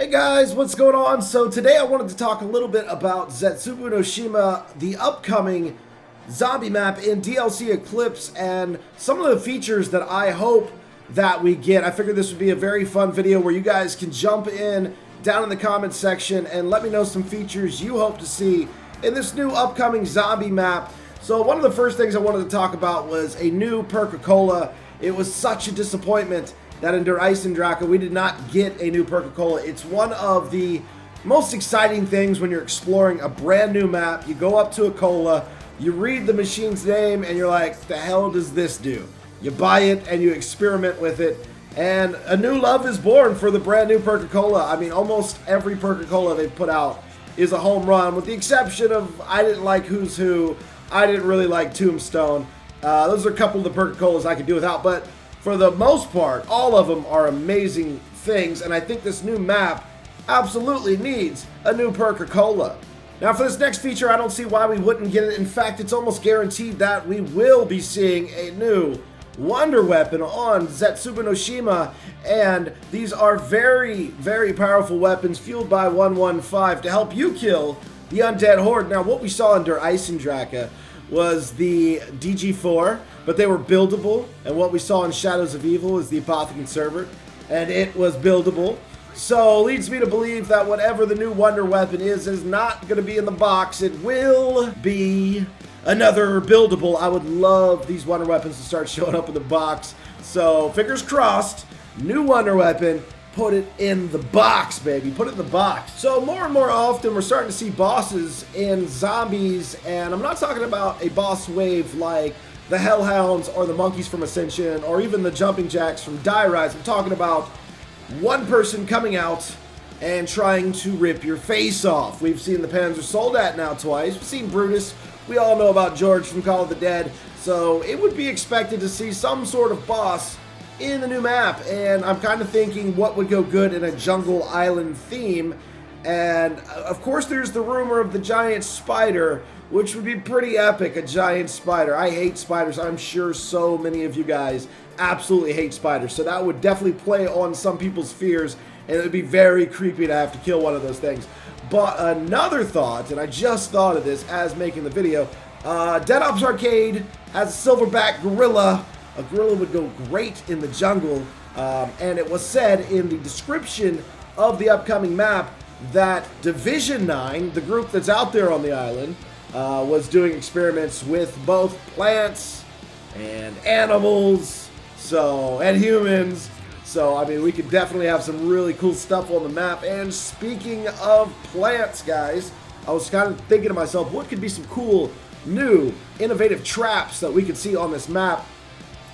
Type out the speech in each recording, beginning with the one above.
Hey guys, what's going on? So today I wanted to talk a little bit about Zetsubou No Shima, the upcoming zombie map in DLC Eclipse, and some of the features that I hope that we get. I figured this would be a very fun video where you guys can jump in down in the comments section and let me know some features you hope to see in this new upcoming zombie map. So one of the first things I wanted to talk about was a new Coca-Cola. It was such a disappointment that in Der Eisendrache we did not get a new Coca-Cola. It's one of the most exciting things when you're exploring a brand new map. You go up to a cola, you read the machine's name, and you're like, the hell does this do? You buy it and you experiment with it, and a new love is born for the brand new Coca-Cola. I mean, almost every Coca-Cola they've put out is a home run, with the exception of, I didn't like Who's Who, I didn't really like Tombstone. Those are a couple of the Coca-Colas I could do without, but for the most part, all of them are amazing things, and I think this new map absolutely needs a new Coca-Cola. Now for this next feature, I don't see why we wouldn't get it. In fact, it's almost guaranteed that we will be seeing a new wonder weapon on Zetsubou No Shima, and these are very, very powerful weapons fueled by 115 to help you kill the undead horde. Now what we saw in Der Eisendrache was the DG4, but they were buildable, and what we saw in Shadows of Evil is the Apothecary Servant, and it was buildable. So leads me to believe that whatever the new wonder weapon is not going to be in the box. It will be another buildable. I would love these wonder weapons to start showing up in the box. So fingers crossed, new wonder weapon, put it in the box, baby. Put it in the box. So more and more often, we're starting to see bosses in zombies, and I'm not talking about a boss wave like the Hellhounds or the Monkeys from Ascension or even the Jumping Jacks from Die Rise. I'm talking about one person coming out and trying to rip your face off. We've seen the Panzer Soldat now twice. We've seen Brutus. We all know about George from Call of the Dead. So it would be expected to see some sort of boss in the new map, and I'm kind of thinking what would go good in a jungle island theme. And of course there's the rumor of the giant spider, which would be pretty epic, a giant spider. I hate spiders. I'm sure so many of you guys absolutely hate spiders, so that would definitely play on some people's fears, and it would be very creepy to have to kill one of those things. But another thought, and I just thought of this as making the video, Dead Ops Arcade has a silverback gorilla. A gorilla would go great in the jungle, and it was said in the description of the upcoming map that Division 9, the group that's out there on the island, was doing experiments with both plants and animals, and humans. So, I mean, we could definitely have some really cool stuff on the map. And speaking of plants, guys, I was kind of thinking to myself, what could be some cool, new, innovative traps that we could see on this map?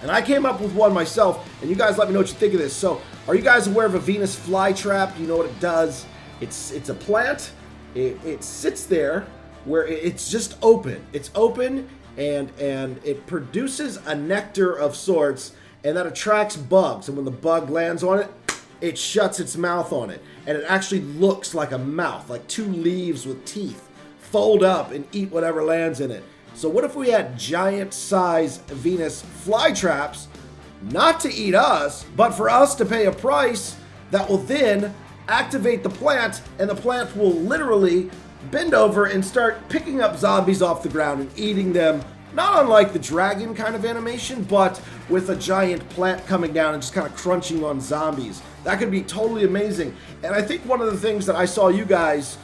And I came up with one myself, and you guys let me know what you think of this. So, are you guys aware of a Venus flytrap? Do you know what it does? It's a plant. It sits there where it's just open. It's open, and it produces a nectar of sorts, and that attracts bugs. And when the bug lands on it, it shuts its mouth on it. And it actually looks like a mouth, like two leaves with teeth. Fold up and eat whatever lands in it. So what if we had giant-size Venus flytraps, not to eat us, but for us to pay a price that will then activate the plant, and the plant will literally bend over and start picking up zombies off the ground and eating them, not unlike the dragon kind of animation, but with a giant plant coming down and just kind of crunching on zombies. That could be totally amazing. And I think one of the things that I saw you guys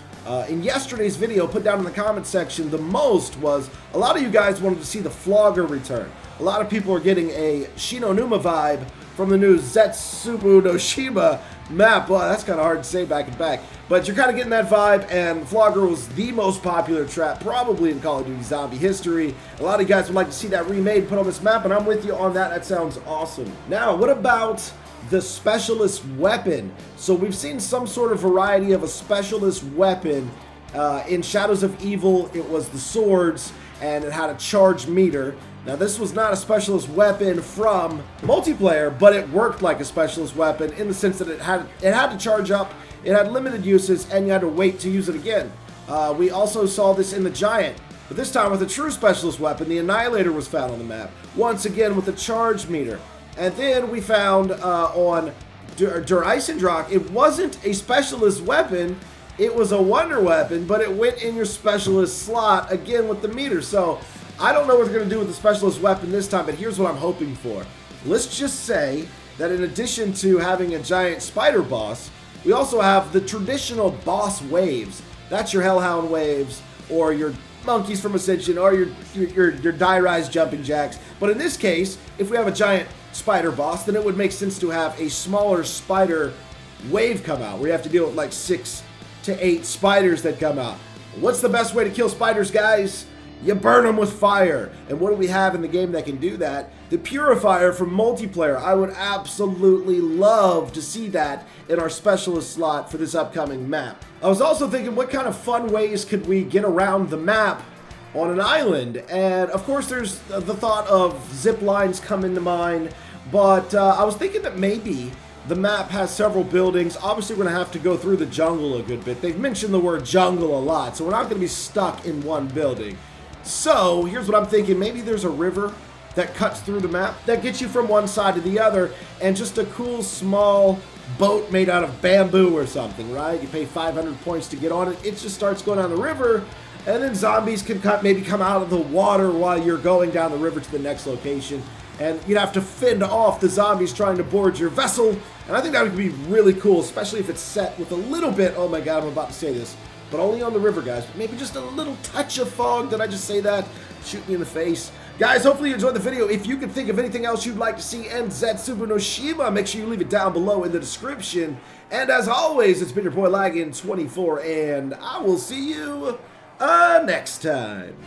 in yesterday's video put down in the comments section the most was a lot of you guys wanted to see the Flogger return. A lot of people are getting a Shinonuma vibe from the new Zetsubou No Shima map. Well, that's kind of hard to say back and back, but you're kind of getting that vibe, and Flogger was the most popular trap probably in Call of Duty Zombie history. A lot of you guys would like to see that remade, put on this map, and I'm with you on that. That sounds awesome. Now, what about the specialist weapon? So we've seen some sort of variety of a specialist weapon. In Shadows of Evil, it was the swords, and it had a charge meter. Now this was not a specialist weapon from multiplayer, but it worked like a specialist weapon in the sense that it had to charge up, it had limited uses, and you had to wait to use it again. We also saw this in the Giant, but this time with a true specialist weapon. The Annihilator was found on the map, once again with a charge meter. And then we found on Duraisendrock, it wasn't a specialist weapon, it was a wonder weapon, but it went in your specialist slot, again with the meter. So, I don't know what they're going to do with the specialist weapon this time, but here's what I'm hoping for. Let's just say that in addition to having a giant spider boss, we also have the traditional boss waves. That's your Hellhound waves, or your monkeys from Ascension, or your Die-Rise jumping jacks. But in this case, if we have a giant spider boss, then it would make sense to have a smaller spider wave come out, where you have to deal with like 6 to 8 spiders that come out. What's the best way to kill spiders, guys? You burn them with fire. And what do we have in the game that can do that? The Purifier from multiplayer. I would absolutely love to see that in our specialist slot for this upcoming map. I was also thinking, what kind of fun ways could we get around the map on an island? And of course there's the thought of zip lines come into mind, but I was thinking that maybe the map has several buildings. Obviously we're going to have to go through the jungle a good bit. They've mentioned the word jungle a lot, so we're not going to be stuck in one building. So here's what I'm thinking. Maybe there's a river that cuts through the map that gets you from one side to the other, and just a cool small boat made out of bamboo or something, right? You pay 500 points to get on it. It just starts going down the river, and then zombies can maybe come out of the water while you're going down the river to the next location. And you'd have to fend off the zombies trying to board your vessel. And I think that would be really cool, especially if it's set with a little bit, oh my god, I'm about to say this, but only on the river, guys. But maybe just a little touch of fog. Did I just say that? Shoot me in the face. Guys, hopefully you enjoyed the video. If you can think of anything else you'd like to see in Zetsubou No Shima, make sure you leave it down below in the description. And as always, it's been your boy Laggin24, and I will see you next time.